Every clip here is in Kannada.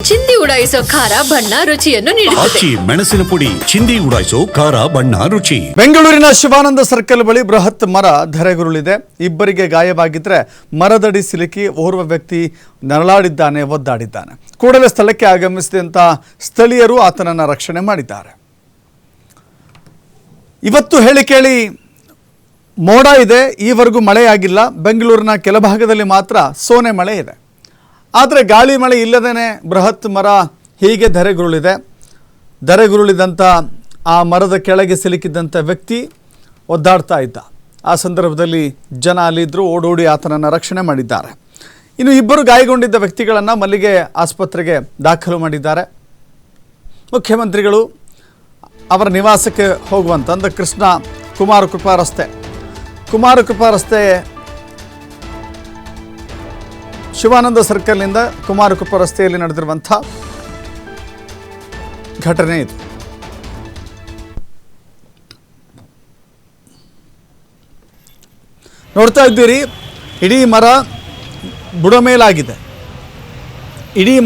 ಚಿಂದಿ ಉಡಾಯಿಸೋ ಖಾರ ಬಣ್ಣ ರುಚಿಯನ್ನು ನೀಡುತ್ತದೆ. ಮೆಣಸಿನ ಪುಡಿ ಚಿಂದಿ ಉಡಾಯಿಸೋ ಖಾರ ಬಣ್ಣ ರುಚಿ. ಬೆಂಗಳೂರಿನ ಶಿವಾನಂದ ಸರ್ಕಲ್ ಬಳಿ ಬೃಹತ್ ಮರ ಧರೆಗುರುಳಿದೆ. ಇಬ್ಬರಿಗೆ ಗಾಯವಾಗಿದ್ರೆ ಮರದಡಿ ಸಿಲುಕಿ ಓರ್ವ ವ್ಯಕ್ತಿ ನರಳಾಡಿದ್ದಾನೆ, ಒದ್ದಾಡಿದ್ದಾನೆ. ಕೂಡಲೇ ಸ್ಥಳಕ್ಕೆ ಆಗಮಿಸಿದಂತ ಸ್ಥಳೀಯರು ಆತನನ್ನು ರಕ್ಷಣೆ ಮಾಡಿದ್ದಾರೆ. ಇವತ್ತು ಹೇಳಿ ಕೇಳಿ ಮೋಡ ಇದೆ, ಈವರೆಗೂ ಮಳೆಯಾಗಿಲ್ಲ. ಬೆಂಗಳೂರಿನ ಕೆಲ ಭಾಗದಲ್ಲಿ ಮಾತ್ರ ಸೋನೆ ಮಳೆ ಇದೆ. ಆದರೆ ಗಾಳಿ ಮಳೆ ಇಲ್ಲದೇ ಬೃಹತ್ ಮರ ಹೀಗೆ ಧರೆಗುರುಳಿದಂಥ ಆ ಮರದ ಕೆಳಗೆ ಸಿಲುಕಿದ್ದಂಥ ವ್ಯಕ್ತಿ ಒದ್ದಾಡ್ತಾ ಇದ್ದ. ಆ ಸಂದರ್ಭದಲ್ಲಿ ಜನ ಅಲ್ಲಿದ್ದರು, ಓಡೋಡಿ ಆತನನ್ನು ರಕ್ಷಣೆ ಮಾಡಿದ್ದಾರೆ. ಇನ್ನು ಇಬ್ಬರು ಗಾಯಗೊಂಡಿದ್ದ ವ್ಯಕ್ತಿಗಳನ್ನು ಮಲ್ಲಿಗೆ ಆಸ್ಪತ್ರೆಗೆ ದಾಖಲು ಮಾಡಿದ್ದಾರೆ. ಮುಖ್ಯಮಂತ್ರಿಗಳು ಅವರ ನಿವಾಸಕ್ಕೆ ಹೋಗುವಂಥ ಅಂದರೆ ಕುಮಾರಕೃಪಾ ರಸ್ತೆ ಶಿವಾನಂದ ಸರ್ಕಲ್ನಿಂದ ಕುಮಾರಕೃಪಾ ರಸ್ತೆಯಲ್ಲಿ ನಡೆದಿರುವಂಥ ಘಟನೆ ಇದು. ನೋಡ್ತಾ ಇದ್ದೀರಿ, ಇಡೀ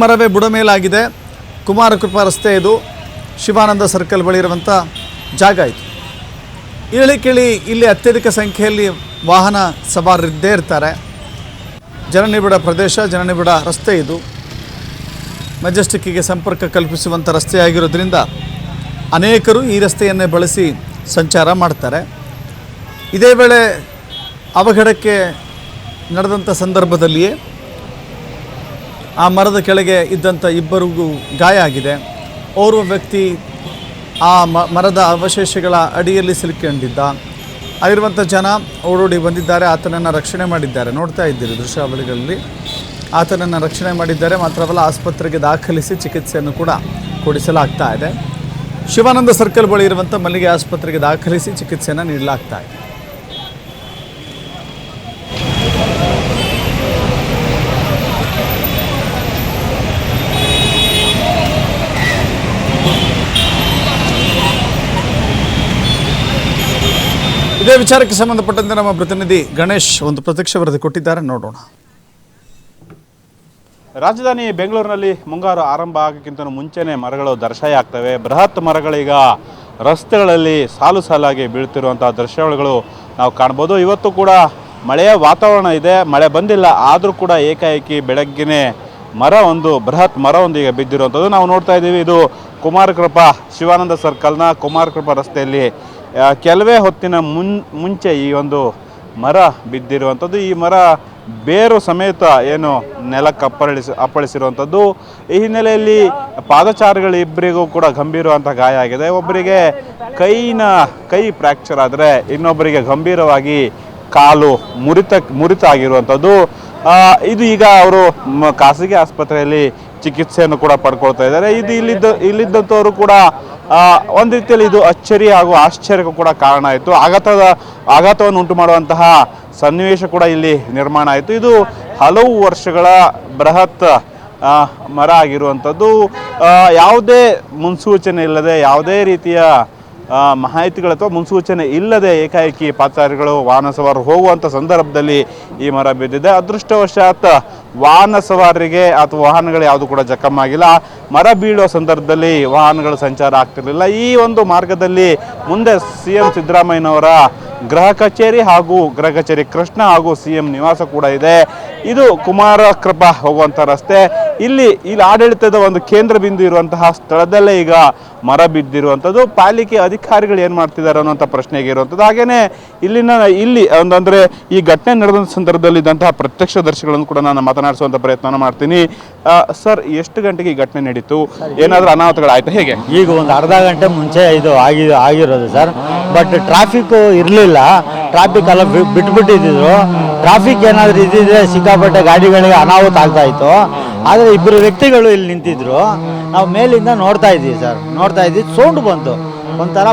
ಮರವೇ ಬುಡಮೇಲಾಗಿದೆ. ಕುಮಾರಕೃಪಾ ರಸ್ತೆ ಇದು, ಶಿವಾನಂದ ಸರ್ಕಲ್ ಬಳಿ ಇರುವಂಥ ಜಾಗ ಇದು. ಕೇಳಿ ಇಲ್ಲಿ ಅತ್ಯಧಿಕ ಸಂಖ್ಯೆಯಲ್ಲಿ ವಾಹನ ಸವಾರರಿದ್ದೇ ಇರ್ತಾರೆ. ಜನನಿಬಿಡ ಪ್ರದೇಶ, ಜನನಿಬಿಡ ರಸ್ತೆ ಇದು. ಮೆಜೆಸ್ಟಿಕ್ಕಿಗೆ ಸಂಪರ್ಕ ಕಲ್ಪಿಸುವಂಥ ರಸ್ತೆಯಾಗಿರೋದ್ರಿಂದ ಅನೇಕರು ಈ ರಸ್ತೆಯನ್ನೇ ಬಳಸಿ ಸಂಚಾರ ಮಾಡ್ತಾರೆ. ಇದೇ ವೇಳೆ ಅವಘಡಕ್ಕೆ ನಡೆದಂಥ ಸಂದರ್ಭದಲ್ಲಿಯೇ ಆ ಮರದ ಕೆಳಗೆ ಇದ್ದಂಥ ಇಬ್ಬರಿಗೂ ಗಾಯ ಆಗಿದೆ. ಓರ್ವ ವ್ಯಕ್ತಿ ಆ ಮರದ ಅವಶೇಷಗಳ ಅಡಿಯಲ್ಲಿ ಸಿಲುಕೊಂಡಿದ್ದ. ಅಲ್ಲಿರುವಂಥ ಜನ ಓಡೋಡಿ ಬಂದಿದ್ದಾರೆ, ಆತನನ್ನು ರಕ್ಷಣೆ ಮಾಡಿದ್ದಾರೆ. ನೋಡ್ತಾ ಇದ್ದೀರಿ ದೃಶ್ಯಾವಳಿಗಳಲ್ಲಿ, ಆತನನ್ನು ರಕ್ಷಣೆ ಮಾಡಿದ್ದಾರೆ. ಮಾತ್ರವಲ್ಲ, ಆಸ್ಪತ್ರೆಗೆ ದಾಖಲಿಸಿ ಚಿಕಿತ್ಸೆಯನ್ನು ಕೂಡ ಕೊಡಿಸಲಾಗ್ತಾ ಇದೆ. ಶಿವಾನಂದ ಸರ್ಕಲ್ ಬಳಿ ಇರುವಂಥ ಮಲ್ಲಿಗೆ ಆಸ್ಪತ್ರೆಗೆ ದಾಖಲಿಸಿ ಚಿಕಿತ್ಸೆಯನ್ನು ನೀಡಲಾಗ್ತಾ ಇದೆ. ಇದೇ ವಿಚಾರಕ್ಕೆ ಸಂಬಂಧಪಟ್ಟಂತೆ ನಮ್ಮ ಪ್ರತಿನಿಧಿ ಗಣೇಶ್ ಒಂದು ಪ್ರತ್ಯಕ್ಷ ವರದಿ ಕೊಟ್ಟಿದ್ದಾರೆ, ನೋಡೋಣ. ರಾಜಧಾನಿ ಬೆಂಗಳೂರಿನಲ್ಲಿ ಮುಂಗಾರು ಆರಂಭ ಆಗೋಕ್ಕಿಂತ ಮುಂಚೆನೇ ಮರಗಳು ದರ್ಶಾಯ ಆಗ್ತವೆ. ಬೃಹತ್ ಮರಗಳೀಗ ರಸ್ತೆಗಳಲ್ಲಿ ಸಾಲಾಗಿ ಬೀಳ್ತಿರುವಂಥ ದೃಶ್ಯಾವಳಿಗಳು ನಾವು ಕಾಣ್ಬೋದು. ಇವತ್ತು ಕೂಡ ಮಳೆಯ ವಾತಾವರಣ ಇದೆ, ಮಳೆ ಬಂದಿಲ್ಲ. ಆದರೂ ಕೂಡ ಏಕಾಏಕಿ ಬೆಳಗ್ಗೆನೇ ಬೃಹತ್ ಮರ ಈಗ ಬಿದ್ದಿರುವಂಥದ್ದು ನಾವು ನೋಡ್ತಾ ಇದ್ದೀವಿ. ಇದು ಕುಮಾರಕೃಪಾ ಶಿವಾನಂದ ಸರ್ಕಲ್ನ ಕುಮಾರಕೃಪಾ ರಸ್ತೆಯಲ್ಲಿ ಕೆಲವೇ ಹೊತ್ತಿನ ಮುಂಚೆ ಈ ಒಂದು ಮರ ಬಿದ್ದಿರುವಂಥದ್ದು. ಈ ಮರ ಬೇರು ಸಮೇತ ಏನು ನೆಲಕ್ಕೆ ಅಪ್ಪಳಿಸಿರುವಂಥದ್ದು. ಈ ಹಿನ್ನೆಲೆಯಲ್ಲಿ ಪಾದಚಾರಿಗಳಿಬ್ಬರಿಗೂ ಕೂಡ ಗಂಭೀರವಂಥ ಗಾಯ ಆಗಿದೆ. ಒಬ್ಬರಿಗೆ ಕೈ ಫ್ರ್ಯಾಕ್ಚರ್ ಆದರೆ ಇನ್ನೊಬ್ಬರಿಗೆ ಗಂಭೀರವಾಗಿ ಕಾಲು ಮುರಿತ ಆಗಿರುವಂಥದ್ದು. ಇದು ಈಗ ಅವರು ಖಾಸಗಿ ಆಸ್ಪತ್ರೆಯಲ್ಲಿ ಚಿಕಿತ್ಸೆಯನ್ನು ಕೂಡ ಪಡ್ಕೊಳ್ತಾ ಇದ್ದಾರೆ. ಇದು ಇಲ್ಲಿದ್ದಂಥವರು ಕೂಡ ಒಂದು ರೀತಿಯಲ್ಲಿ ಇದು ಅಚ್ಚರಿ ಹಾಗೂ ಆಶ್ಚರ್ಯಕ್ಕೂ ಕೂಡ ಕಾರಣ ಆಯಿತು. ಆಘಾತವನ್ನು ಉಂಟು ಮಾಡುವಂತಹ ಸನ್ನಿವೇಶ ಕೂಡ ಇಲ್ಲಿ ನಿರ್ಮಾಣ ಆಯಿತು. ಇದು ಹಲವು ವರ್ಷಗಳ ಬೃಹತ್ ಮರ ಆಗಿರುವಂಥದ್ದು. ಯಾವುದೇ ಮುನ್ಸೂಚನೆ ಇಲ್ಲದೆ, ಯಾವುದೇ ರೀತಿಯ ಮಾಹಿತಿಗಳು ಅಥವಾ ಮುನ್ಸೂಚನೆ ಇಲ್ಲದೆ ಏಕಾಏಕಿ ಪಾದಚಾರಿಗಳು ವಾಹನ ಸವಾರರು ಹೋಗುವಂಥ ಸಂದರ್ಭದಲ್ಲಿ ಈ ಮರ ಬಿದ್ದಿದೆ. ಅದೃಷ್ಟವಶಾತ್ ವಾಹನ ಸವಾರರಿಗೆ ಅಥವಾ ವಾಹನಗಳು ಯಾವುದು ಕೂಡ ಜಖಮ್ಮಾಗಿಲ್ಲ. ಮರ ಬೀಳುವ ಸಂದರ್ಭದಲ್ಲಿ ವಾಹನಗಳು ಸಂಚಾರ ಆಗ್ತಿರಲಿಲ್ಲ. ಈ ಒಂದು ಮಾರ್ಗದಲ್ಲಿ ಮುಂದೆ CM ಸಿದ್ದರಾಮಯ್ಯನವರ ಗೃಹ ಕಚೇರಿ ಕೃಷ್ಣ ಹಾಗೂ CM ನಿವಾಸ ಕೂಡ ಇದೆ. ಇದು ಕುಮಾರಕೃಪಾ ಹೋಗುವಂಥ ರಸ್ತೆ. ಇಲ್ಲಿ ಆಡಳಿತದ ಒಂದು ಕೇಂದ್ರ ಬಿಂದು ಇರುವಂತಹ ಸ್ಥಳದಲ್ಲೇ ಈಗ ಮರ ಬಿದ್ದಿರುವಂಥದ್ದು. ಪಾಲಿಕೆ ಅಧಿಕಾರಿಗಳು ಏನು ಮಾಡ್ತಿದ್ದಾರೆ ಅನ್ನೋಂಥ ಪ್ರಶ್ನೆಗೆ ಇರುವಂಥದ್ದು. ಹಾಗೇನೆ ಇಲ್ಲಿ ಅಂದರೆ ಈ ಘಟನೆ ನಡೆದ ಸಂದರ್ಭದಲ್ಲಿ ಇದ್ದಂತಹ ಪ್ರತ್ಯಕ್ಷದರ್ಶಿಗಳನ್ನು ಕೂಡ ನಾನು ಮಾತನಾಡಿಸುವಂಥ ಪ್ರಯತ್ನ ಮಾಡ್ತೀನಿ. ಸರ್, ಎಷ್ಟು ಗಂಟೆಗೆ ಈ ಘಟನೆ ನಡೀತು? ಏನಾದರೂ ಅನಾಹುತಗಳಾಯ್ತು? ಹೇಗೆ? ಈಗ ಒಂದು ಅರ್ಧ ಗಂಟೆ ಮುಂಚೆ ಇದು ಆಗಿರೋದು ಸರ್. ಬಟ್ ಟ್ರಾಫಿಕ್ ಇರಲಿಲ್ಲ, ಟ್ರಾಫಿಕ್ ಎಲ್ಲ ಬಿಟ್ಬಿಟ್ಟಿದ್ರು. ಟ್ರಾಫಿಕ್ ಏನಾದರೂ ಇದ್ದಿದ್ರೆ ಸಿಕ್ಕಾಪಟ್ಟೆ ಗಾಡಿಗಳಿಗೆ ಅನಾಹುತ ಆಗ್ತಾ ಇತ್ತು. ಆದರೆ ಇಬ್ಬರು ವ್ಯಕ್ತಿಗಳು ಇಲ್ಲಿ ನಿಂತಿದ್ರು. ನಾವು ಮೇಲಿಂದ ನೋಡ್ತಾ ಇದ್ವಿ ಸೌಂಡ್ ಬಂತು, ಒಂಥರ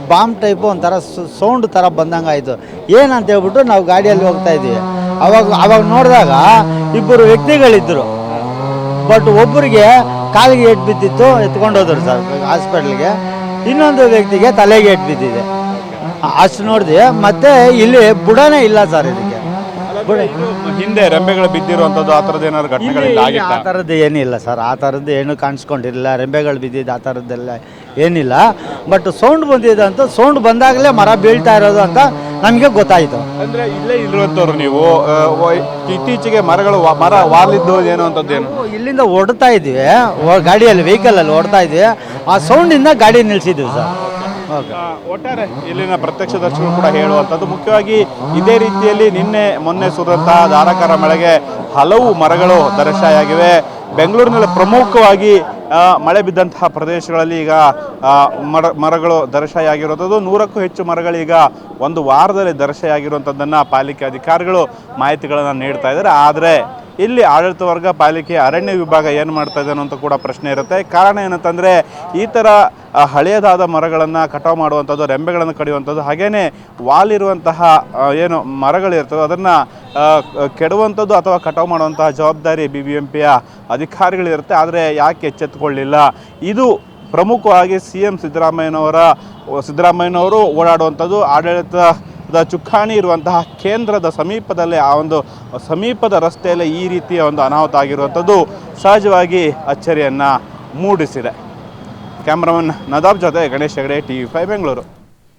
ಬಾಂಬ್ ಟೈಪು ಒಂಥರ ಸೌಂಡ್ ಥರ ಬಂದಂಗೆ ಆಯಿತು. ಏನಂತ ಹೇಳ್ಬಿಟ್ಟು ನಾವು ಗಾಡಿಯಲ್ಲಿ ಹೋಗ್ತಾ ಇದ್ವಿ. ಅವಾಗ ನೋಡಿದಾಗ ಇಬ್ಬರು ವ್ಯಕ್ತಿಗಳಿದ್ದರು. ಬಟ್ ಒಬ್ಬರಿಗೆ ಕಾಲಿಗೆ ಏಟು ಬಿದ್ದಿತ್ತು, ಎತ್ಕೊಂಡೋದ್ರು ಸರ್ ಹಾಸ್ಪಿಟ್ಲಿಗೆ. ಇನ್ನೊಂದು ವ್ಯಕ್ತಿಗೆ ತಲೆಗೆ ಏಟು ಬಿದ್ದಿದೆ. ಅಷ್ಟು ನೋಡಿದೆ. ಮತ್ತೆ ಇಲ್ಲಿ ಬುಡನೇ ಇಲ್ಲ ಸರ್ ಇದಕ್ಕೆ. ಹಿಂದೆ ರೆಂಬೆಗಳು ಬಿದ್ದಿರುವಂಥದ್ದು ಆ ಥರದ್ದು ಏನಾದ್ರು ಘಟನೆಗಳಿಂದ ಆ ಆಗಿತ್ತಾ? ಥರದ್ದು ಏನಿಲ್ಲ ಸರ್, ಆ ಥರದ್ದು ಏನು ಕಾಣಿಸ್ಕೊಂಡಿರಲಿಲ್ಲ. ರೆಂಬೆಗಳು ಬಿದ್ದಿದ್ದು ಆ ಥರದ್ದೆಲ್ಲ ಏನಿಲ್ಲ. ಬಟ್ ಸೌಂಡ್ ಬಂದಿದೆ ಅಂತ, ಸೌಂಡ್ ಬಂದಾಗಲೇ ಮರ ಬೀಳ್ತಾ ಇರೋದು ಅಂತ ನಮಗೆ ಗೊತ್ತಾಯಿತು. ಅಂದ್ರೆ ಇಲ್ಲೇ ಇರುವಂಥವ್ರು ನೀವು, ಇತ್ತೀಚೆಗೆ ಮರ ವಾಲಿದ್ದು ಏನು ಅಂತದ್ದೇನು? ಇಲ್ಲಿಂದ ಓಡ್ತಾ ಇದ್ವಿ, ಗಾಡಿಯಲ್ಲಿ ವೆಹಿಕಲಲ್ಲಿ ಓಡ್ತಾ ಇದ್ವಿ, ಆ ಸೌಂಡಿಂದ ಗಾಡಿ ನಿಲ್ಲಿಸಿದ್ವಿ ಸರ್. ಓಕೆ. ಒಟ್ಟಾರೆ ಇಲ್ಲಿನ ಪ್ರತ್ಯಕ್ಷದರ್ಶಿಗಳು ಕೂಡ ಹೇಳುವಂಥದ್ದು ಮುಖ್ಯವಾಗಿ ಇದೇ ರೀತಿಯಲ್ಲಿ ಮೊನ್ನೆ ಸುರಿದಂತಹ ಧಾರಾಕಾರ ಮಳೆಗೆ ಹಲವು ಮರಗಳು ಧರಾಶಾಯಿಯಾಗಿವೆ. ಬೆಂಗಳೂರಿನಲ್ಲಿ ಪ್ರಮುಖವಾಗಿ ಮಳೆ ಬಿದ್ದಂತಹ ಪ್ರದೇಶಗಳಲ್ಲಿ ಈಗ ಮರಗಳು ಧರಾಶಾಯಿಯಾಗಿರುವಂಥದ್ದು. 100ಕ್ಕೂ ಹೆಚ್ಚು ಮರಗಳೀಗ ಒಂದು ವಾರದಲ್ಲಿ ಧರಾಶಾಯಿಯಾಗಿರುವಂಥದ್ದನ್ನು ಪಾಲಿಕೆ ಅಧಿಕಾರಿಗಳು ಮಾಹಿತಿಗಳನ್ನು ನೀಡ್ತಾ ಇದ್ದಾರೆ. ಆದರೆ ಇಲ್ಲಿ ಆಡಳಿತ ವರ್ಗ, ಪಾಲಿಕೆ, ಅರಣ್ಯ ವಿಭಾಗ ಏನು ಮಾಡ್ತಾ ಇದೆ ಅಂತ ಕೂಡ ಪ್ರಶ್ನೆ ಇರುತ್ತೆ. ಕಾರಣ ಏನಂತಂದರೆ ಈ ಥರ ಹಳೆಯದಾದ ಮರಗಳನ್ನು ಕಟಾವು ಮಾಡುವಂಥದ್ದು, ರೆಂಬೆಗಳನ್ನು ಕಡಿಯುವಂಥದ್ದು, ಹಾಗೆಯೇ ವಾಲಿರುವಂತಹ ಏನು ಮರಗಳಿರ್ತವೆ ಅದನ್ನು ಕೆಡುವಂಥದ್ದು ಅಥವಾ ಕಟಾವು ಮಾಡುವಂತಹ ಜವಾಬ್ದಾರಿ BBMPಯ ಅಧಿಕಾರಿಗಳಿರುತ್ತೆ. ಆದರೆ ಯಾಕೆ ಎಚ್ಚೆತ್ತುಕೊಳ್ಳಿಲ್ಲ? ಇದು ಪ್ರಮುಖವಾಗಿ CM ಸಿದ್ದರಾಮಯ್ಯನವರು ಓಡಾಡುವಂಥದ್ದು, ಆಡಳಿತದ ಚುಕ್ಕಾಣಿ ಇರುವಂತಹ ಕೇಂದ್ರದ ಸಮೀಪದಲ್ಲೇ, ಆ ಒಂದು ಸಮೀಪದ ರಸ್ತೆಯಲ್ಲೇ ಈ ರೀತಿಯ ಒಂದು ಅನಾಹುತ ಆಗಿರುವಂಥದ್ದು ಸಹಜವಾಗಿ ಅಚ್ಚರಿಯನ್ನು ಮೂಡಿಸಿದೆ. ಕ್ಯಾಮ್ರಾಮನ್ ನದಾಬ್ ಜೊತೆ ಗಣೇಶ್ ಹೆಗಡೆ, TV5 ಬೆಂಗಳೂರು.